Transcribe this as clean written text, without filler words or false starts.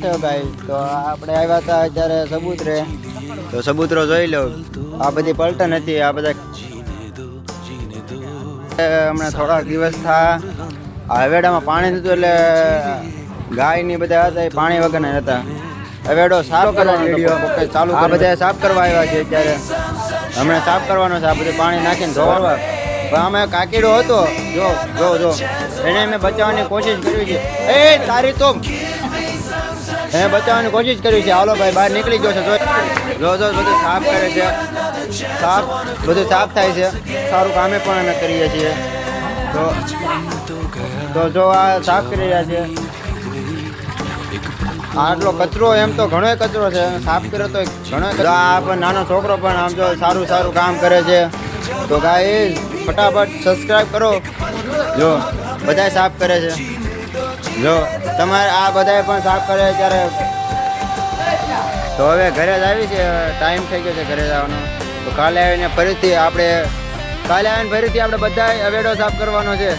થયો ગાઈસ. તો આપણે આવ્યા હતા અત્યારે સબૂતરે. તો સબૂતરો જોઈ લો. આ બધી પલટન હતી. આ બધા હમણાં થોડાક દિવસ થયા આ હવેડામાં પાણી નતું એટલે ગાય ની બધા હતા એ પાણી વગરના હતા. હવેડો સાફ કરવાનો વિડીયો ચાલુ. આ બધા સાફ કરવા આવ્યા છે અત્યારે. હમણાં સાફ કરવાનો છે. આ બધું પાણી નાખીને ધોવા. પણ અમે કાકીડો હતો જો જો જો એને મેં બચાવવાની કોશિશ કરી છે. એ તારી તો એને બચાવવાની કોશિશ કરી છે. હાલો ભાઈ બહાર નીકળી ગયો છે. જો જો બધું સાફ કરે છે. સાફ બધું સાફ થાય છે. સારું કામે પણ અમે કરીએ છીએ. તો જો આ સાફ કરી રહ્યા છે. આટલો કચરો એમ તો ઘણો કચરો છે. સાફ કર્યો તો ઘણો. આ પણ નાનો છોકરો પણ આમ જો સારું સારું કામ કરે છે. તો ગાઈસ ફટાફટ સબસ્ક્રાઇબ કરો. જો બધા સાફ કરે છે. જો તમારે આ બધા પણ સાફ કરે ત્યારે. તો હવે ઘરે જ આવી છે. ટાઈમ થઈ ગયો છે ઘરે જવાનો. તો કાલે આવીને ફરીથી આપણે બધા હવેડો સાફ કરવાનો છે.